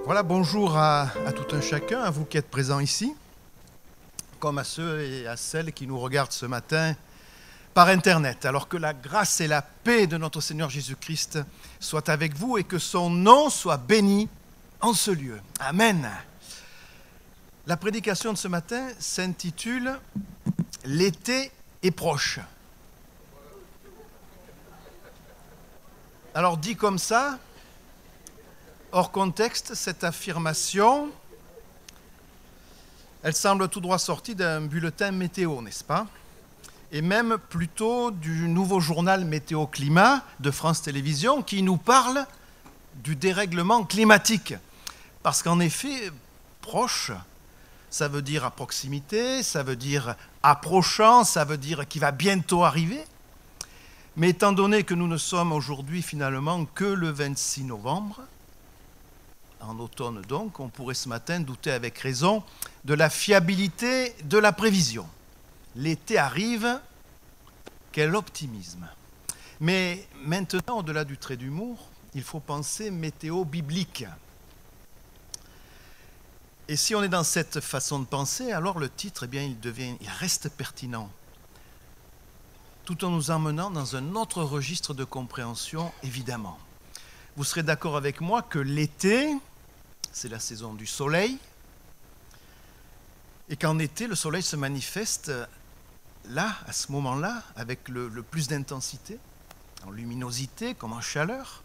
Voilà, bonjour à tout un chacun, à vous qui êtes présents ici, comme à ceux et à celles qui nous regardent ce matin par Internet. Alors que la grâce et la paix de notre Seigneur Jésus-Christ soient avec vous et que son nom soit béni en ce lieu. Amen. La prédication de ce matin s'intitule « L'été est proche ». Alors dit comme ça, hors contexte, cette affirmation, elle semble tout droit sortie d'un bulletin météo, n'est-ce pas? Et même plutôt du nouveau journal Météo-Climat de France Télévisions qui nous parle du dérèglement climatique. Parce qu'en effet, proche, ça veut dire à proximité, ça veut dire approchant, ça veut dire qui va bientôt arriver. Mais étant donné que nous ne sommes aujourd'hui finalement que le 26 novembre, en automne donc, on pourrait ce matin douter avec raison de la fiabilité de la prévision. L'été arrive, quel optimisme. Mais maintenant, au-delà du trait d'humour, il faut penser météo biblique. Et si on est dans cette façon de penser, alors le titre, eh bien, il reste pertinent, tout en nous emmenant dans un autre registre de compréhension, évidemment. Vous serez d'accord avec moi que l'été, c'est la saison du soleil, et qu'en été, le soleil se manifeste là, à ce moment-là, avec le plus d'intensité, en luminosité comme en chaleur.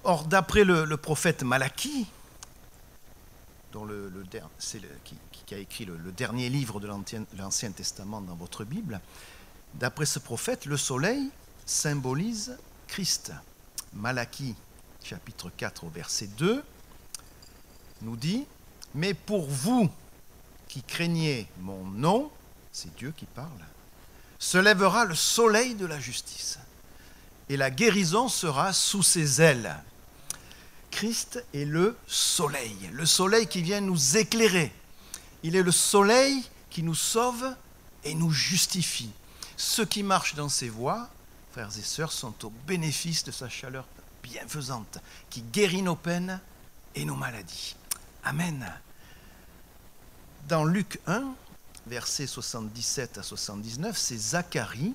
Or, d'après le prophète Malachie, qui a écrit le dernier livre de l'Ancien Testament dans votre Bible, d'après ce prophète, le soleil symbolise Christ. Malachie, chapitre 4, au verset 2, nous dit « Mais pour vous qui craignez mon nom, c'est Dieu qui parle, se lèvera le soleil de la justice, et la guérison sera sous ses ailes. » Christ est le soleil qui vient nous éclairer. Il est le soleil qui nous sauve et nous justifie. Ceux qui marchent dans ses voies, frères et sœurs, sont au bénéfice de sa chaleur bienfaisante, qui guérit nos peines et nos maladies. Amen. Dans Luc 1, versets 77 à 79, c'est Zacharie,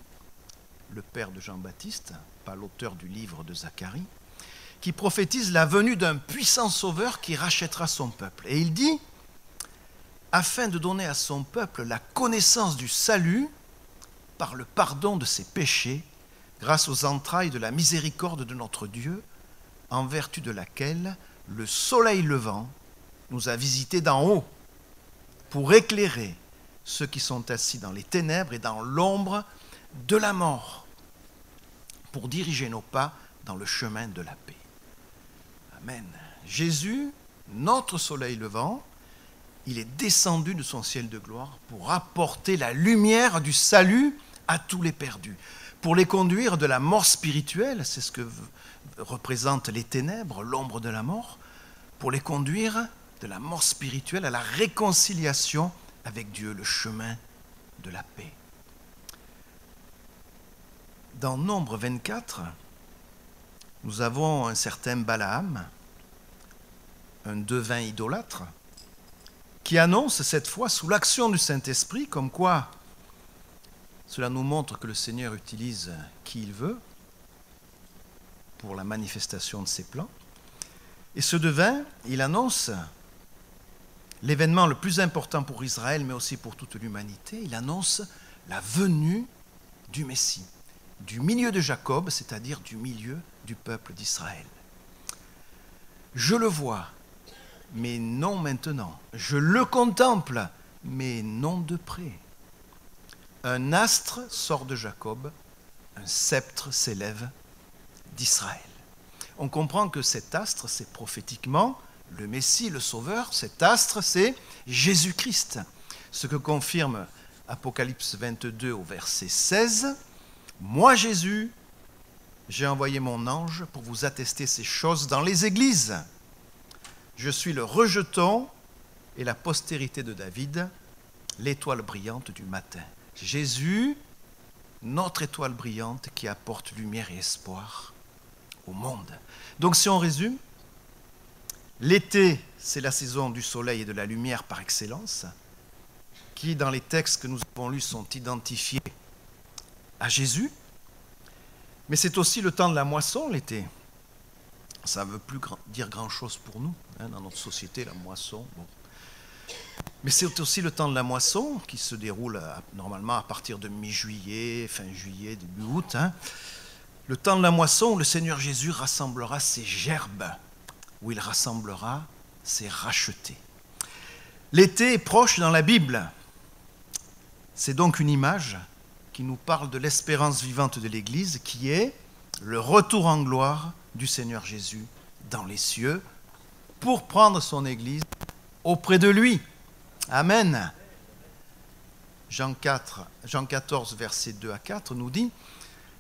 le père de Jean-Baptiste, pas l'auteur du livre de Zacharie, qui prophétise la venue d'un puissant sauveur qui rachètera son peuple. Et il dit, afin de donner à son peuple la connaissance du salut par le pardon de ses péchés, grâce aux entrailles de la miséricorde de notre Dieu, en vertu de laquelle le soleil levant nous a visités d'en haut, pour éclairer ceux qui sont assis dans les ténèbres et dans l'ombre de la mort, pour diriger nos pas dans le chemin de la paix. Amen. Jésus, notre soleil levant, il est descendu de son ciel de gloire pour apporter la lumière du salut à tous les perdus, pour les conduire de la mort spirituelle, c'est ce que représentent les ténèbres, l'ombre de la mort, pour les conduire de la mort spirituelle à la réconciliation avec Dieu, le chemin de la paix. Dans Nombre 24, nous avons un certain Balaam, un devin idolâtre, qui annonce cette fois sous l'action du Saint-Esprit, comme quoi cela nous montre que le Seigneur utilise qui il veut pour la manifestation de ses plans. Et ce devin, il annonce l'événement le plus important pour Israël, mais aussi pour toute l'humanité. Il annonce la venue du Messie, du milieu de Jacob, c'est-à-dire du milieu du peuple d'Israël. Je le vois, mais non maintenant. Je le contemple, mais non de près. Un astre sort de Jacob, un sceptre s'élève d'Israël. On comprend que cet astre, c'est prophétiquement le Messie, le Sauveur. Cet astre, c'est Jésus-Christ. Ce que confirme Apocalypse 22 au verset 16. « Moi, Jésus, j'ai envoyé mon ange pour vous attester ces choses dans les églises. Je suis le rejeton et la postérité de David, l'étoile brillante du matin. » Jésus, notre étoile brillante qui apporte lumière et espoir au monde. Donc si on résume, L'été, c'est la saison du soleil et de la lumière par excellence, qui, dans les textes que nous avons lus, sont identifiés à Jésus. Mais c'est aussi le temps de la moisson, l'été. Ça ne veut plus dire grand-chose pour nous, dans notre société, la moisson. Bon. Mais c'est aussi le temps de la moisson, qui se déroule normalement à partir de mi-juillet, fin juillet, début août. Le temps de la moisson où le Seigneur Jésus rassemblera ses gerbes, où il rassemblera ses rachetés. L'été est proche dans la Bible. C'est donc une image qui nous parle de l'espérance vivante de l'Église, qui est le retour en gloire du Seigneur Jésus dans les cieux pour prendre son Église auprès de lui. Amen. Jean 14, versets 2 à 4 nous dit,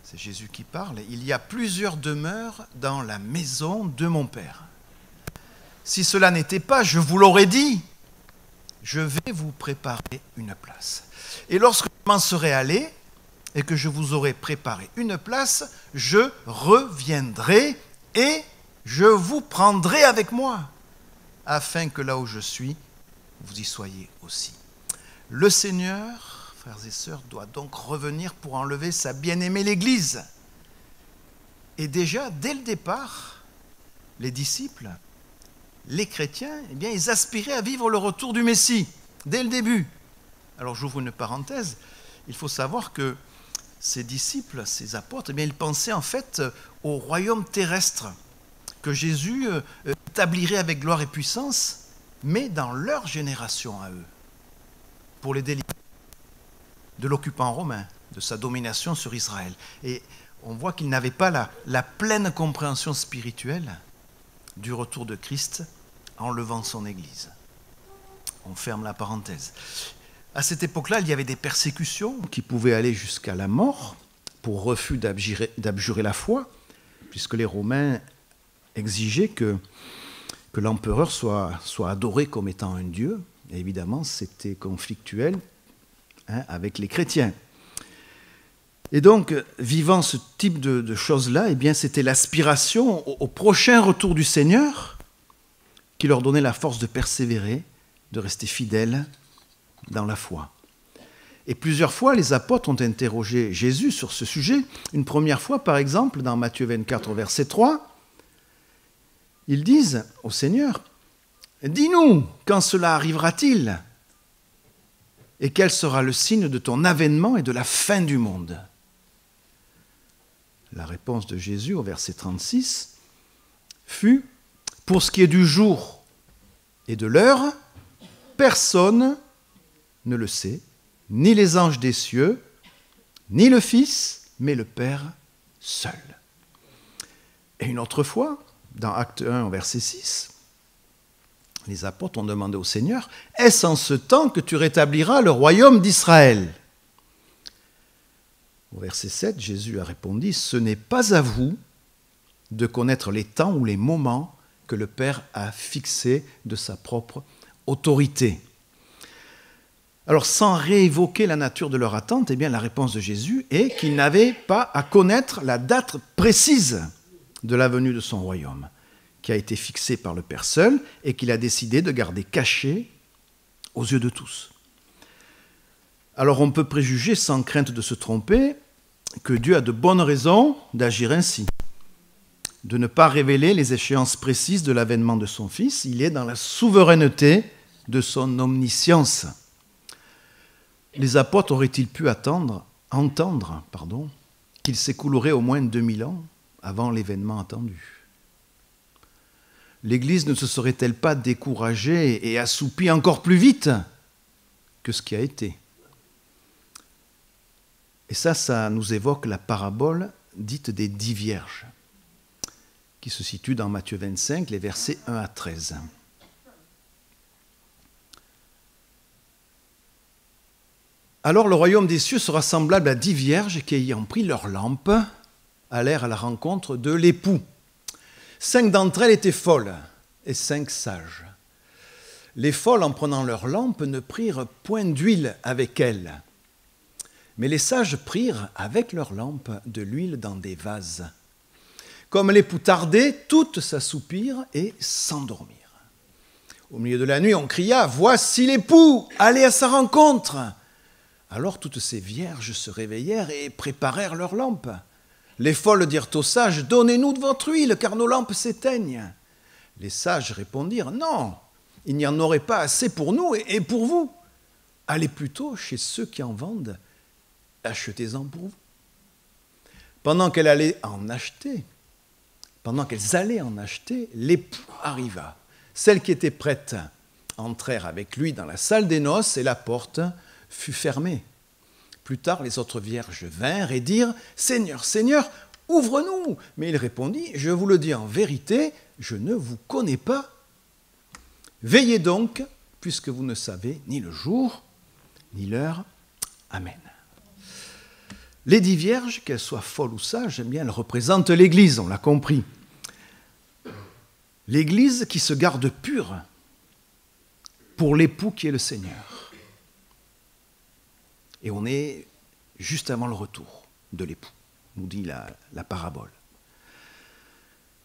c'est Jésus qui parle, « Il y a plusieurs demeures dans la maison de mon Père. Si cela n'était pas, je vous l'aurais dit, je vais vous préparer une place. Et lorsque je m'en serai allé, et que je vous aurai préparé une place, je reviendrai et je vous prendrai avec moi, afin que là où je suis, vous y soyez aussi. » Le Seigneur, frères et sœurs, doit donc revenir pour enlever sa bien-aimée l'Église. Et déjà, dès le départ, les disciples, les chrétiens, eh bien, ils aspiraient à vivre le retour du Messie, dès le début. Alors j'ouvre une parenthèse, il faut savoir que ces disciples, ces apôtres, eh bien, ils pensaient en fait au royaume terrestre que Jésus établirait avec gloire et puissance, mais dans leur génération à eux, pour les délivrer de l'occupant romain, de sa domination sur Israël. Et on voit qu'ils n'avaient pas la pleine compréhension spirituelle du retour de Christ en levant son Église. On ferme la parenthèse. À cette époque-là, il y avait des persécutions qui pouvaient aller jusqu'à la mort pour refus d'abjurer la foi, puisque les Romains exigeaient que l'empereur soit adoré comme étant un dieu. Et évidemment, c'était conflictuel avec les chrétiens. Et donc, vivant ce type de choses-là, eh bien, c'était l'aspiration au prochain retour du Seigneur qui leur donnait la force de persévérer, de rester fidèles dans la foi. Et plusieurs fois, les apôtres ont interrogé Jésus sur ce sujet. Une première fois, par exemple, dans Matthieu 24, verset 3, ils disent au Seigneur, « Dis-nous, quand cela arrivera-t-il ? Et quel sera le signe de ton avènement et de la fin du monde ?» La réponse de Jésus au verset 36 fut, « Pour ce qui est du jour et de l'heure, personne ne le sait, ni les anges des cieux, ni le Fils, mais le Père seul. » Et une autre fois, dans Acte 1, verset 6, les apôtres ont demandé au Seigneur, « Est-ce en ce temps que tu rétabliras le royaume d'Israël ?» Au verset 7, Jésus a répondu, « Ce n'est pas à vous de connaître les temps ou les moments que le Père a fixés de sa propre autorité. » Alors, sans réévoquer la nature de leur attente, eh bien, la réponse de Jésus est qu'ils n'avaient pas à connaître la date précise de la venue de son royaume, qui a été fixée par le Père seul et qu'il a décidé de garder caché aux yeux de tous. Alors, on peut préjuger, sans crainte de se tromper, que Dieu a de bonnes raisons d'agir ainsi, de ne pas révéler les échéances précises de l'avènement de son Fils. Il est dans la souveraineté de son omniscience. Les apôtres auraient-ils pu entendre qu'il s'écoulerait au moins 2000 ans avant l'événement attendu? L'Église ne se serait-elle pas découragée et assoupie encore plus vite que ce qui a été? Et ça nous évoque la parabole dite des 10 vierges, qui se situe dans Matthieu 25, les versets 1 à 13. Alors le royaume des cieux sera semblable à 10 vierges qui, ayant pris leurs lampes, allèrent à la rencontre de l'époux. 5 d'entre elles étaient folles et 5 sages. Les folles, en prenant leurs lampes, ne prirent point d'huile avec elles. Mais les sages prirent avec leurs lampes de l'huile dans des vases. Comme l'époux tardait, toutes s'assoupirent et s'endormirent. Au milieu de la nuit, on cria « Voici l'époux, allez à sa rencontre !» Alors toutes ces vierges se réveillèrent et préparèrent leurs lampes. Les folles dirent aux sages « Donnez-nous de votre huile, car nos lampes s'éteignent. » Les sages répondirent « Non, il n'y en aurait pas assez pour nous et pour vous. Allez plutôt chez ceux qui en vendent, achetez-en pour vous. » Pendant qu'elles allaient en acheter, l'époux arriva. Celles qui étaient prêtes entrèrent avec lui dans la salle des noces et la porte fut fermée. Plus tard, les autres vierges vinrent et dirent « Seigneur, Seigneur, ouvre-nous » Mais il répondit « Je vous le dis en vérité, je ne vous connais pas. Veillez donc, puisque vous ne savez ni le jour, ni l'heure. Amen. » Les 10 vierges, qu'elles soient folles ou sages, eh bien, elles représentent l'Église, on l'a compris. L'Église qui se garde pure pour l'époux qui est le Seigneur. Et on est juste avant le retour de l'époux, nous dit la parabole.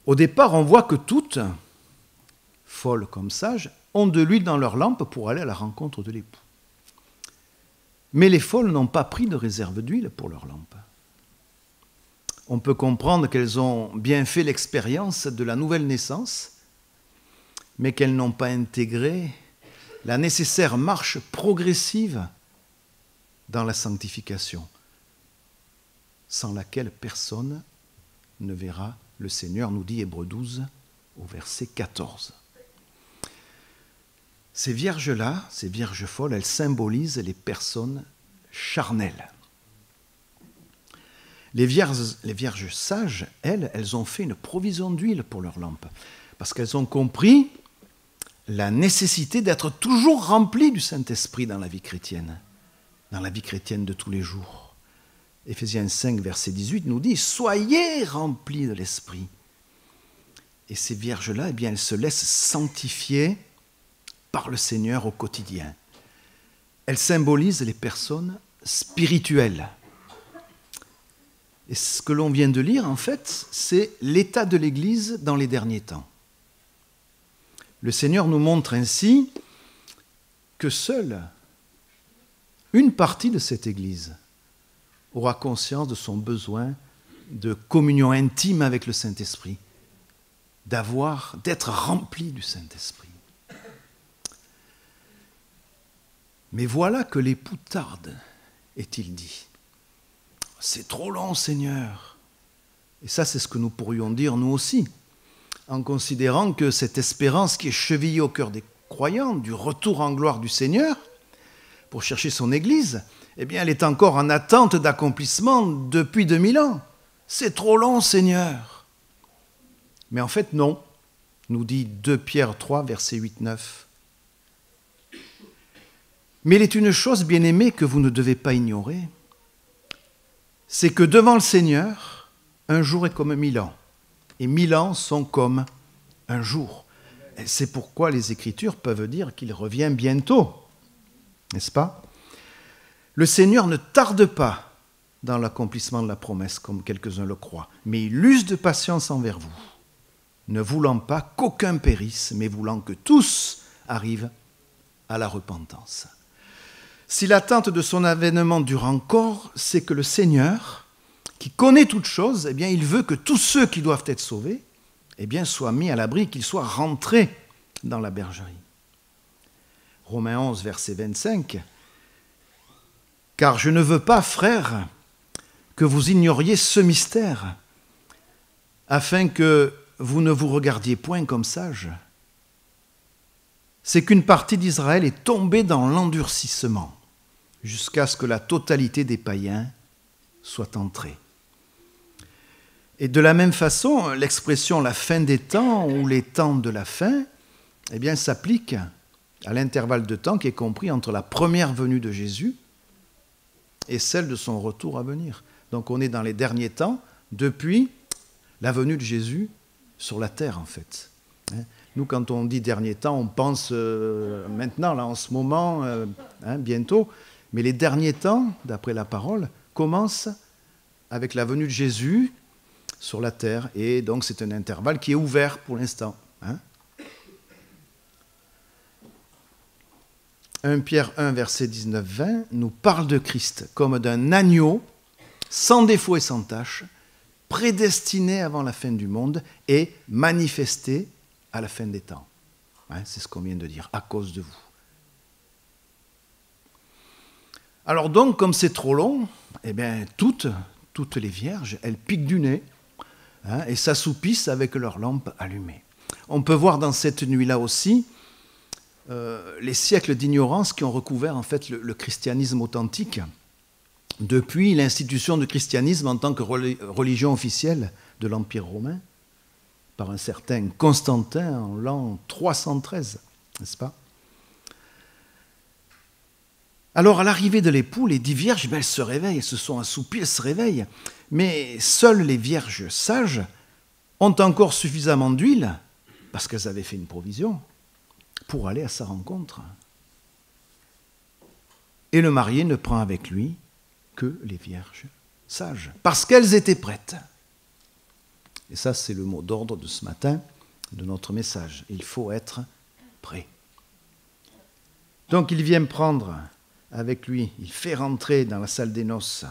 Au départ, on voit que toutes, folles comme sages, ont de l'huile dans leur lampe pour aller à la rencontre de l'époux. Mais les folles n'ont pas pris de réserve d'huile pour leur lampe. On peut comprendre qu'elles ont bien fait l'expérience de la nouvelle naissance, mais qu'elles n'ont pas intégré la nécessaire marche progressive dans la sanctification, sans laquelle personne ne verra le Seigneur, nous dit Hébreux 12 au verset 14. Ces vierges-là, ces vierges folles, elles symbolisent les personnes charnelles. Les vierges sages, elles ont fait une provision d'huile pour leur lampe, parce qu'elles ont compris la nécessité d'être toujours remplies du Saint-Esprit dans la vie chrétienne de tous les jours. Éphésiens 5, verset 18 nous dit « Soyez remplis de l'Esprit ». Et ces vierges-là, eh bien, elles se laissent sanctifier par le Seigneur au quotidien. Elles symbolisent les personnes spirituelles. Et ce que l'on vient de lire, en fait, c'est l'état de l'Église dans les derniers temps. Le Seigneur nous montre ainsi que seule une partie de cette Église aura conscience de son besoin de communion intime avec le Saint-Esprit, d'être rempli du Saint-Esprit. Mais voilà que l'époux tarde, est-il dit. C'est trop long, Seigneur. Et ça, c'est ce que nous pourrions dire nous aussi, en considérant que cette espérance qui est chevillée au cœur des croyants, du retour en gloire du Seigneur, pour chercher son Église, eh bien, elle est encore en attente d'accomplissement depuis 2000 ans. C'est trop long, Seigneur. Mais en fait, non, nous dit 2 Pierre 3, versets 8-9. Mais il est une chose, bien-aimée, que vous ne devez pas ignorer, c'est que devant le Seigneur, un jour est comme 1000 ans, et 1000 ans sont comme un jour. Et c'est pourquoi les Écritures peuvent dire qu'il revient bientôt, n'est-ce pas? Le Seigneur ne tarde pas dans l'accomplissement de la promesse, comme quelques-uns le croient, mais il use de patience envers vous, ne voulant pas qu'aucun périsse, mais voulant que tous arrivent à la repentance. Si l'attente de son avènement dure encore, c'est que le Seigneur, qui connaît toutes choses, eh bien, il veut que tous ceux qui doivent être sauvés, eh bien, soient mis à l'abri, qu'ils soient rentrés dans la bergerie. Romains 11, verset 25. « Car je ne veux pas, frères, que vous ignoriez ce mystère, afin que vous ne vous regardiez point comme sages. C'est qu'une partie d'Israël est tombée dans l'endurcissement, jusqu'à ce que la totalité des païens soit entrée. » Et de la même façon, l'expression « la fin des temps » ou « les temps de la fin » eh bien, s'applique à l'intervalle de temps qui est compris entre la première venue de Jésus et celle de son retour à venir. Donc on est dans les derniers temps depuis la venue de Jésus sur la terre, en fait. Nous, quand on dit derniers temps, on pense maintenant, là, en ce moment, bientôt. Mais les derniers temps, d'après la parole, commencent avec la venue de Jésus sur la terre. Et donc, c'est un intervalle qui est ouvert pour l'instant. 1 Pierre 1, verset 19-20, nous parle de Christ comme d'un agneau sans défaut et sans tache, prédestiné avant la fin du monde et manifesté à la fin des temps. Hein, c'est ce qu'on vient de dire, à cause de vous. Alors donc, comme c'est trop long, eh bien, toutes les vierges, elles piquent du nez, hein, et s'assoupissent avec leur lampe allumée. On peut voir dans cette nuit-là aussi les siècles d'ignorance qui ont recouvert en fait le christianisme authentique depuis l'institution du christianisme en tant que religion officielle de l'Empire romain par un certain Constantin en l'an 313, n'est-ce pas? Alors à l'arrivée de l'époux, les 10 vierges, elles se réveillent, elles se sont assoupies, elles se réveillent, mais seules les vierges sages ont encore suffisamment d'huile, parce qu'elles avaient fait une provision, pour aller à sa rencontre. Et le marié ne prend avec lui que les vierges sages, parce qu'elles étaient prêtes. Et ça, c'est le mot d'ordre de ce matin, de notre message. Il faut être prêt. Donc il vient prendre avec lui, il fait rentrer dans la salle des noces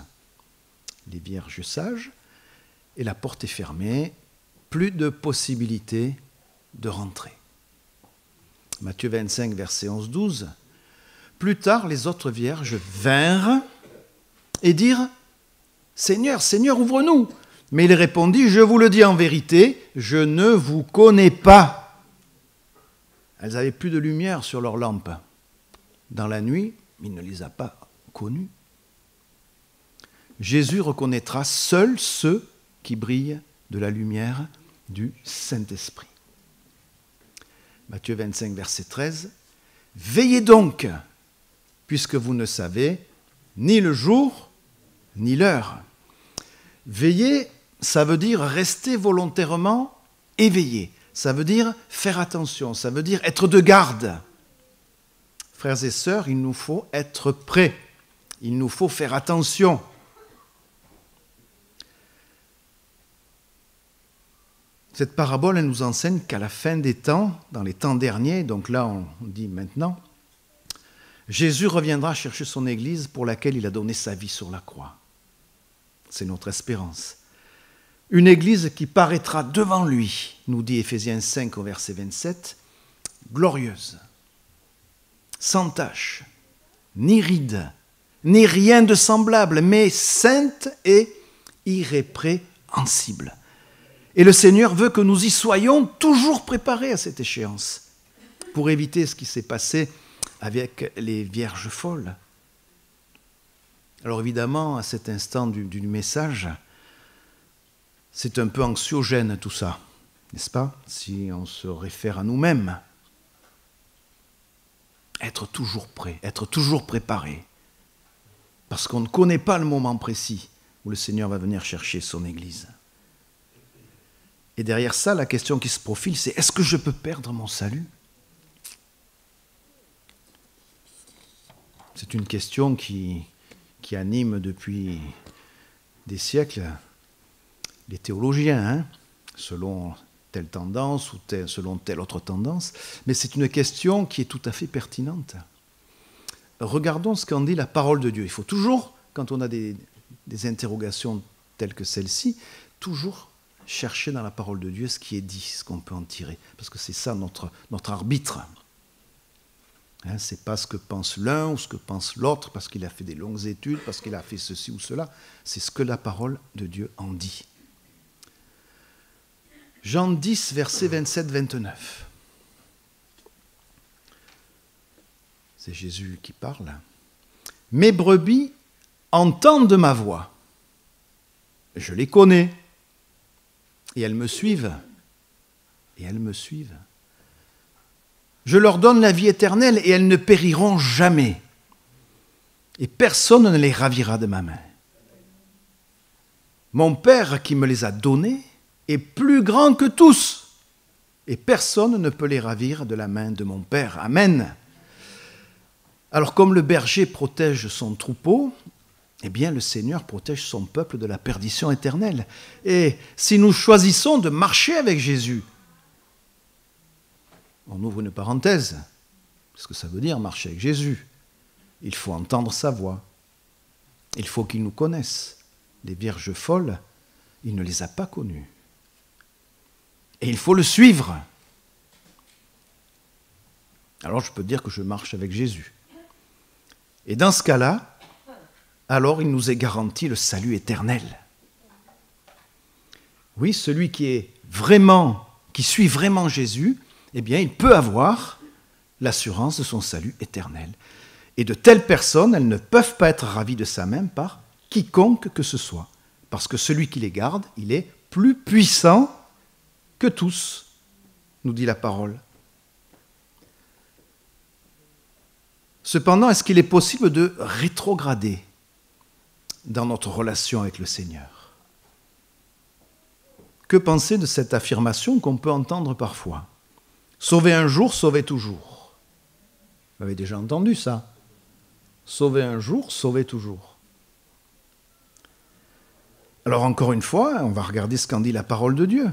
les vierges sages, et la porte est fermée, plus de possibilité de rentrer. Matthieu 25, verset 11-12. Plus tard, les autres vierges vinrent et dirent « Seigneur, Seigneur, ouvre-nous !» Mais il répondit « Je vous le dis en vérité, je ne vous connais pas. » Elles n'avaient plus de lumière sur leurs lampes. Dans la nuit, il ne les a pas connues. Jésus reconnaîtra seuls ceux qui brillent de la lumière du Saint-Esprit. Matthieu 25, verset 13. « Veillez donc, puisque vous ne savez ni le jour, ni l'heure. » Veiller, ça veut dire rester volontairement éveillé. Ça veut dire faire attention, ça veut dire être de garde. Frères et sœurs, il nous faut être prêts. Il nous faut faire attention. Cette parabole, elle nous enseigne qu'à la fin des temps, dans les temps derniers, donc là on dit maintenant, Jésus reviendra chercher son Église pour laquelle il a donné sa vie sur la croix. C'est notre espérance. Une Église qui paraîtra devant lui, nous dit Éphésiens 5 au verset 27, glorieuse, sans tache, ni ride, ni rien de semblable, mais sainte et irrépréhensible. Et le Seigneur veut que nous y soyons toujours préparés à cette échéance, pour éviter ce qui s'est passé avec les vierges folles. Alors évidemment, à cet instant du message, c'est un peu anxiogène tout ça, n'est-ce pas? Si on se réfère à nous-mêmes. Être toujours prêt, être toujours préparé. Parce qu'on ne connaît pas le moment précis où le Seigneur va venir chercher son Église. Et derrière ça, la question qui se profile, c'est est-ce que je peux perdre mon salut? C'est une question qui anime depuis des siècles les théologiens, hein, selon telle tendance ou selon telle autre tendance, mais c'est une question qui est tout à fait pertinente. Regardons ce qu'en dit la parole de Dieu. Il faut toujours, quand on a des interrogations telles que celle-ci, toujours chercher dans la parole de Dieu ce qui est dit, ce qu'on peut en tirer, parce que c'est ça notre arbitre. Hein, c'est pas ce que pense l'un ou ce que pense l'autre, parce qu'il a fait des longues études, parce qu'il a fait ceci ou cela, c'est ce que la parole de Dieu en dit. Jean 10, versets 27-29. C'est Jésus qui parle. « Mes brebis entendent ma voix. Je les connais. Et elles me suivent. Et elles me suivent. Je leur donne la vie éternelle et elles ne périront jamais. Et personne ne les ravira de ma main. Mon Père qui me les a donnés est plus grand que tous. Et personne ne peut les ravir de la main de mon Père. Amen. Alors comme le berger protège son troupeau, eh bien le Seigneur protège son peuple de la perdition éternelle. Et si nous choisissons de marcher avec Jésus, on ouvre une parenthèse, ce que ça veut dire marcher avec Jésus. Il faut entendre sa voix. Il faut qu'il nous connaisse. Les vierges folles, il ne les a pas connues. Et il faut le suivre. Alors je peux dire que je marche avec Jésus. Et dans ce cas-là, alors il nous est garanti le salut éternel. Oui, celui qui suit vraiment Jésus, eh bien, il peut avoir l'assurance de son salut éternel. Et de telles personnes, elles ne peuvent pas être ravies de ça même par quiconque que ce soit. Parce que celui qui les garde, il est plus puissant que tous, nous dit la parole. Cependant, est-ce qu'il est possible de rétrograder dans notre relation avec le Seigneur? Que penser de cette affirmation qu'on peut entendre parfois? Sauver un jour, sauver toujours. Vous avez déjà entendu ça? Sauver un jour, sauver toujours. Alors encore une fois, on va regarder ce qu'en dit la parole de Dieu.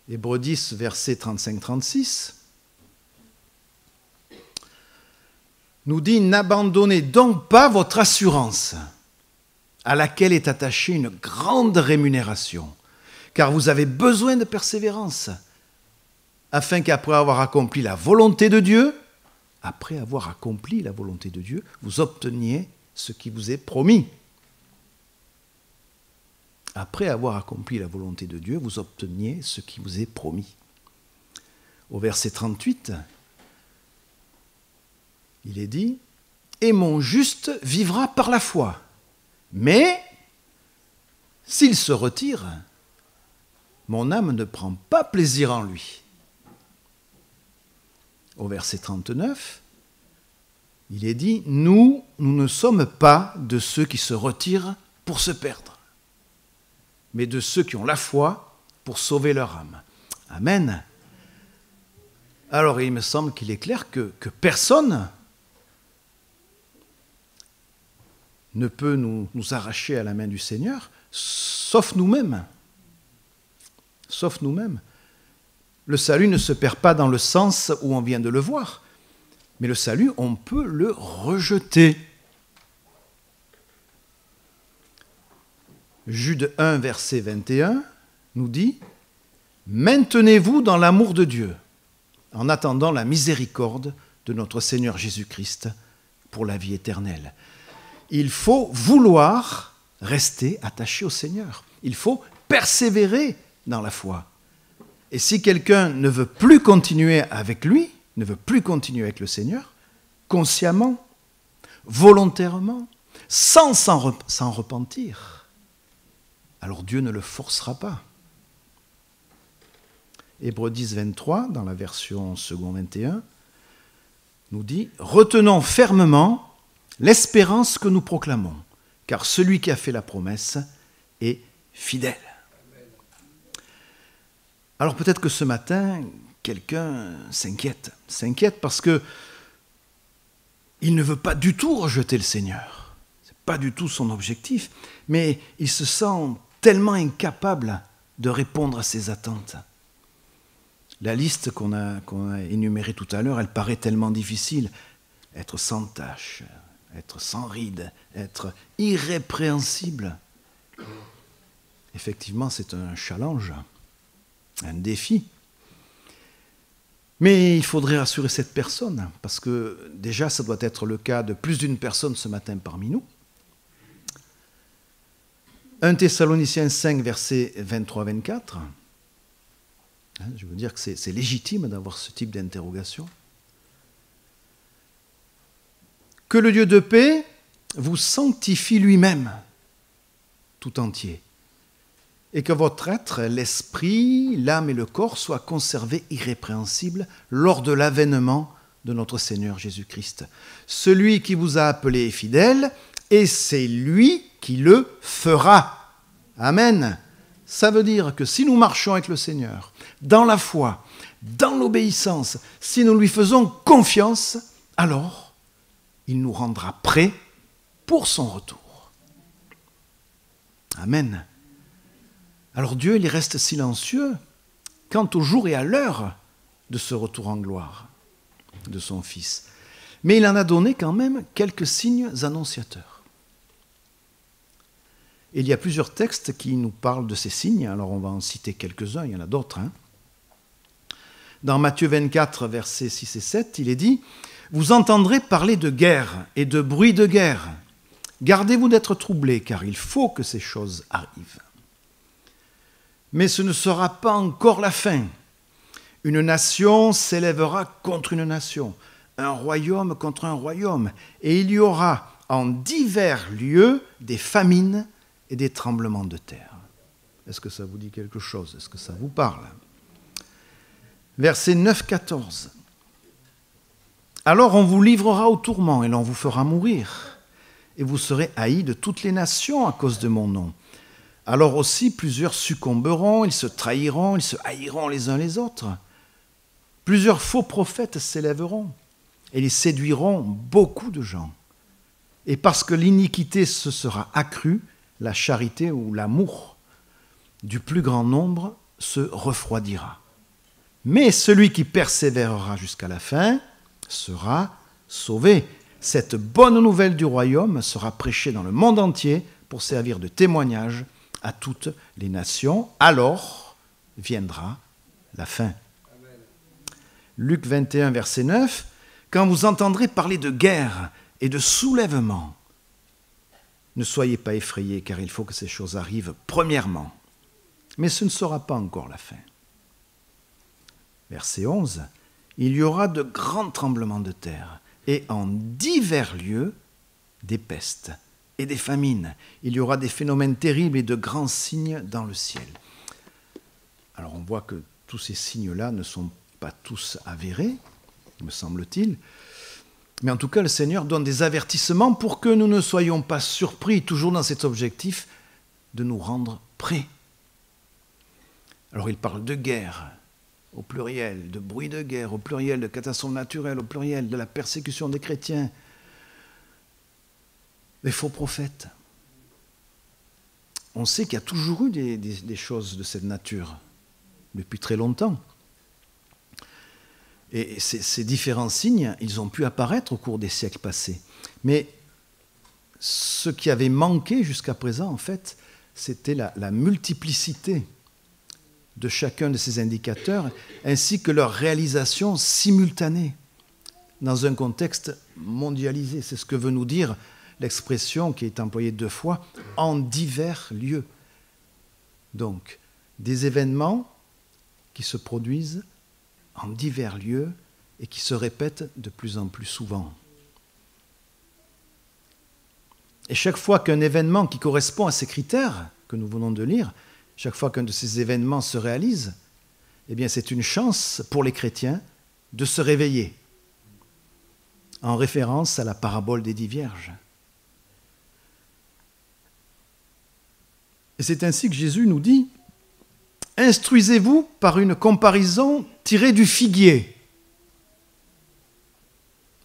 Hébreux 10, versets 35-36. Nous dit « N'abandonnez donc pas votre assurance, à laquelle est attachée une grande rémunération, car vous avez besoin de persévérance, afin qu'après avoir accompli la volonté de Dieu, vous obteniez ce qui vous est promis. » Après avoir accompli la volonté de Dieu, vous obteniez ce qui vous est promis. Au verset 38, il est dit « Et mon juste vivra par la foi. Mais s'il se retire, mon âme ne prend pas plaisir en lui. » Au verset 39, il est dit « Nous ne sommes pas de ceux qui se retirent pour se perdre, mais de ceux qui ont la foi pour sauver leur âme. » Amen. Alors il me semble qu'il est clair que personne ne peut nous arracher à la main du Seigneur, sauf nous-mêmes. Sauf nous-mêmes. Le salut ne se perd pas dans le sens où on vient de le voir, mais le salut, on peut le rejeter. Jude 1, verset 21, nous dit « Maintenez-vous dans l'amour de Dieu, en attendant la miséricorde de notre Seigneur Jésus-Christ pour la vie éternelle. » Il faut vouloir rester attaché au Seigneur. Il faut persévérer dans la foi. Et si quelqu'un ne veut plus continuer avec lui, ne veut plus continuer avec le Seigneur, consciemment, volontairement, sans s'en repentir, alors Dieu ne le forcera pas. Hébreux 10, 23, dans la version second 21, nous dit « Retenons fermement l'espérance que nous proclamons, car celui qui a fait la promesse est fidèle. » Alors peut-être que ce matin, quelqu'un s'inquiète parce que il ne veut pas du tout rejeter le Seigneur. Ce n'est pas du tout son objectif, mais il se sent tellement incapable de répondre à ses attentes. La liste qu'on a énumérée tout à l'heure, elle paraît tellement difficile. Être sans tache, être sans ride, être irrépréhensible. Effectivement, c'est un challenge, un défi. Mais il faudrait rassurer cette personne, parce que déjà, ça doit être le cas de plus d'une personne ce matin parmi nous. 1 Thessaloniciens 5, versets 23-24. Je veux dire que c'est légitime d'avoir ce type d'interrogation. Que le Dieu de paix vous sanctifie lui-même, tout entier, et que votre être, l'esprit, l'âme et le corps soient conservés irrépréhensibles lors de l'avènement de notre Seigneur Jésus-Christ. Celui qui vous a appelé est fidèle, et c'est lui qui le fera. Amen. Ça veut dire que si nous marchons avec le Seigneur, dans la foi, dans l'obéissance, si nous lui faisons confiance, alors il nous rendra prêts pour son retour. Amen. Alors Dieu, il reste silencieux quant au jour et à l'heure de ce retour en gloire. de son Fils. Mais il en a donné quand même quelques signes annonciateurs. Et il y a plusieurs textes qui nous parlent de ces signes, alors on va en citer quelques-uns, il y en a d'autres. Dans Matthieu 24, versets 6 et 7, il est dit « Vous entendrez parler de guerre et de bruit de guerre. Gardez-vous d'être troublés, car il faut que ces choses arrivent. Mais ce ne sera pas encore la fin. Une nation s'élèvera contre une nation, un royaume contre un royaume, et il y aura en divers lieux des famines et des tremblements de terre. » Est-ce que ça vous dit quelque chose? Est-ce que ça vous parle? Verset 9-14. « Alors on vous livrera au tourment et l'on vous fera mourir, et vous serez haïs de toutes les nations à cause de mon nom. Alors aussi plusieurs succomberont, ils se trahiront, ils se haïront les uns les autres. Plusieurs faux prophètes s'élèveront, et ils séduiront beaucoup de gens. Et parce que l'iniquité se sera accrue, la charité ou l'amour du plus grand nombre se refroidira. Mais celui qui persévérera jusqu'à la fin sera sauvé. Cette bonne nouvelle du royaume sera prêchée dans le monde entier pour servir de témoignage à toutes les nations. Alors viendra la fin. » Luc 21, verset 9. « Quand vous entendrez parler de guerre et de soulèvement, ne soyez pas effrayés, car il faut que ces choses arrivent premièrement. Mais ce ne sera pas encore la fin. » Verset 11. « Il y aura de grands tremblements de terre, et en divers lieux des pestes et des famines. Il y aura des phénomènes terribles et de grands signes dans le ciel. » Alors on voit que tous ces signes-là ne sont pas tous avérés, me semble-t-il. Mais en tout cas, le Seigneur donne des avertissements pour que nous ne soyons pas surpris, toujours dans cet objectif de nous rendre prêts. Alors il parle de guerre, au pluriel, de bruit de guerre, au pluriel, de catastrophes naturelles, au pluriel, de la persécution des chrétiens, des faux prophètes. On sait qu'il y a toujours eu des choses de cette nature, depuis très longtemps. Et ces différents signes, ils ont pu apparaître au cours des siècles passés. Mais ce qui avait manqué jusqu'à présent, en fait, c'était la multiplicité de chacun de ces indicateurs, ainsi que leur réalisation simultanée dans un contexte mondialisé. C'est ce que veut nous dire l'expression qui est employée 2 fois, « en divers lieux ». Donc, des événements qui se produisent en divers lieux et qui se répètent de plus en plus souvent. Et chaque fois qu'un événement qui correspond à ces critères que nous venons de lire, chaque fois qu'un de ces événements se réalise, eh bien c'est une chance pour les chrétiens de se réveiller, en référence à la parabole des 10 vierges. Et c'est ainsi que Jésus nous dit « Instruisez-vous par une comparaison tirée du figuier. »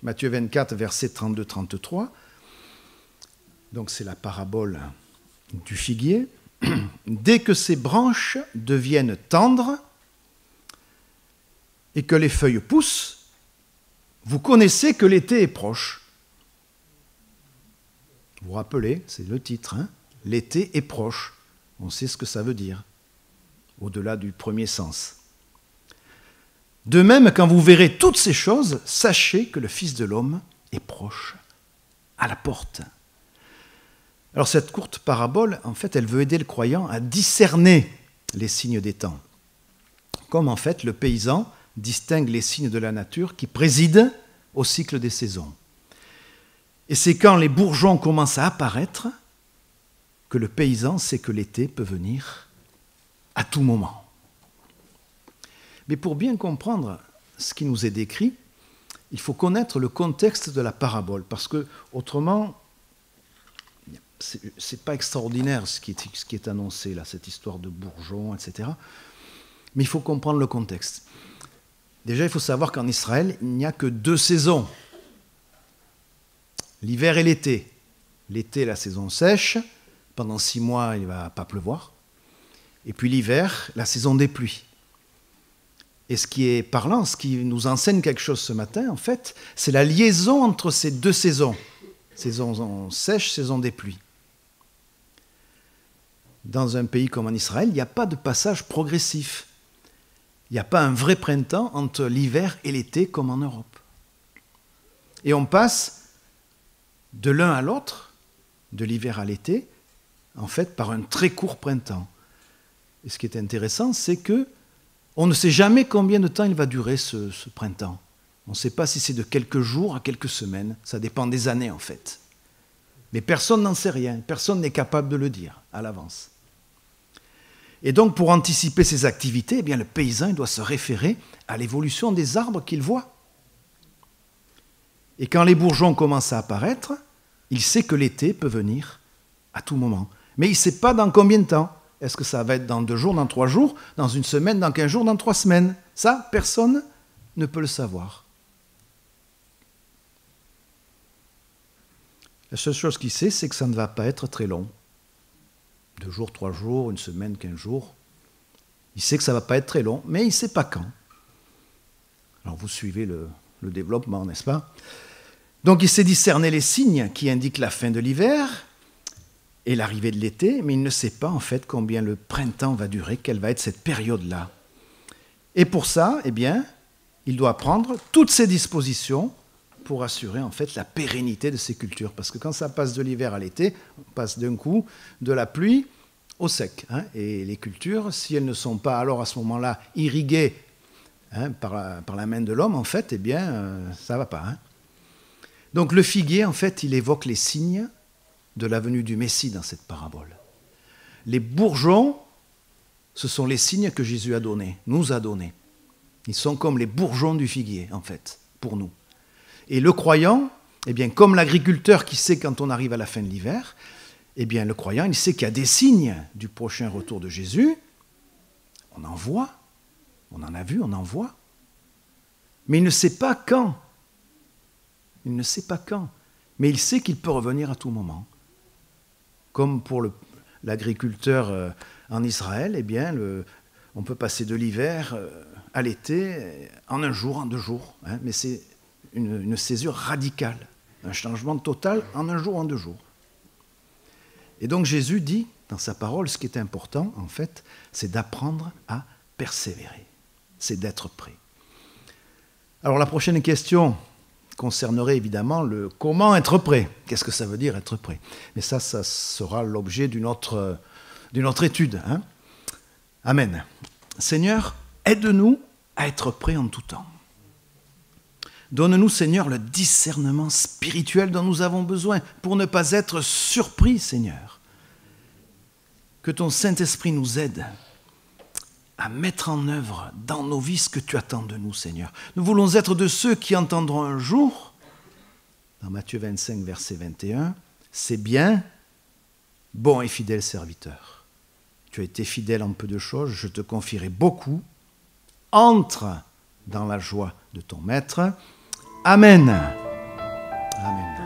Matthieu 24, versets 32-33. Donc c'est la parabole du figuier. « Dès que ses branches deviennent tendres et que les feuilles poussent, vous connaissez que l'été est proche. » Vous vous rappelez, c'est le titre, hein ? L'été est proche. On sait ce que ça veut dire, au-delà du premier sens. « De même, quand vous verrez toutes ces choses, sachez que le Fils de l'homme est proche, à la porte. » Alors cette courte parabole, en fait, elle veut aider le croyant à discerner les signes des temps. Comme en fait le paysan distingue les signes de la nature qui président au cycle des saisons. Et c'est quand les bourgeons commencent à apparaître que le paysan sait que l'été peut venir à tout moment. Mais pour bien comprendre ce qui nous est décrit, il faut connaître le contexte de la parabole, parce que autrement, c'est pas extraordinaire ce qui est annoncé là, cette histoire de bourgeons, etc. Mais il faut comprendre le contexte. Déjà, il faut savoir qu'en Israël, il n'y a que 2 saisons, l'hiver et l'été. L'été, la saison sèche. Pendant 6 mois, il ne va pas pleuvoir. Et puis l'hiver, la saison des pluies. Et ce qui est parlant, ce qui nous enseigne quelque chose ce matin, en fait, c'est la liaison entre ces deux saisons. Saison sèche, saison des pluies. Dans un pays comme en Israël, il n'y a pas de passage progressif. Il n'y a pas un vrai printemps entre l'hiver et l'été comme en Europe. Et on passe de l'un à l'autre, de l'hiver à l'été, en fait, par un très court printemps. Et ce qui est intéressant, c'est que on ne sait jamais combien de temps il va durer ce printemps. On ne sait pas si c'est de quelques jours à quelques semaines. Ça dépend des années, en fait. Mais personne n'en sait rien. Personne n'est capable de le dire à l'avance. Et donc, pour anticiper ces activités, eh bien, le paysan il doit se référer à l'évolution des arbres qu'il voit. Et quand les bourgeons commencent à apparaître, il sait que l'été peut venir à tout moment. Mais il ne sait pas dans combien de temps. Est-ce que ça va être dans 2 jours, dans 3 jours, dans 1 semaine, dans 15 jours, dans 3 semaines? Ça, personne ne peut le savoir. La seule chose qu'il sait, c'est que ça ne va pas être très long. 2 jours, 3 jours, 1 semaine, 15 jours. Il sait que ça ne va pas être très long, mais il ne sait pas quand. Alors vous suivez le développement, n'est-ce pas? Donc il sait discerner les signes qui indiquent la fin de l'hiver et l'arrivée de l'été, mais il ne sait pas en fait combien le printemps va durer, quelle va être cette période-là. Et pour ça, eh bien, il doit prendre toutes ses dispositions pour assurer en fait la pérennité de ces cultures. Parce que quand ça passe de l'hiver à l'été, on passe d'un coup de la pluie au sec. Et les cultures, si elles ne sont pas alors à ce moment-là irriguées par la main de l'homme, en fait, eh bien, ça ne va pas. Donc le figuier, en fait, il évoque les signes de la venue du Messie dans cette parabole. Les bourgeons, ce sont les signes que Jésus a donnés, nous a donnés. Ils sont comme les bourgeons du figuier, en fait, pour nous. Et le croyant, eh bien, comme l'agriculteur qui sait quand on arrive à la fin de l'hiver, eh bien, le croyant, il sait qu'il y a des signes du prochain retour de Jésus. On en voit, on en a vu, on en voit. Mais il ne sait pas quand. Il ne sait pas quand. Mais il sait qu'il peut revenir à tout moment. Comme pour l'agriculteur en Israël, eh bien, on peut passer de l'hiver à l'été en 1 jour, en 2 jours. Mais c'est une césure radicale, un changement total en 1 jour, en 2 jours. Et donc Jésus dit, dans sa parole, ce qui est important, en fait, c'est d'apprendre à persévérer. C'est d'être prêt. Alors la prochaine question concernerait évidemment le comment être prêt. Qu'est-ce que ça veut dire être prêt? Mais ça sera l'objet d'une autre étude. Amen. Seigneur, aide-nous à être prêts en tout temps. Donne-nous, Seigneur, le discernement spirituel dont nous avons besoin pour ne pas être surpris, Seigneur. Que ton Saint-Esprit nous aide à mettre en œuvre dans nos vies ce que tu attends de nous, Seigneur. Nous voulons être de ceux qui entendront un jour, dans Matthieu 25, verset 21, « C'est bien, bon et fidèle serviteur. Tu as été fidèle en peu de choses, je te confierai beaucoup. Entre dans la joie de ton Maître. » Amen. Amen.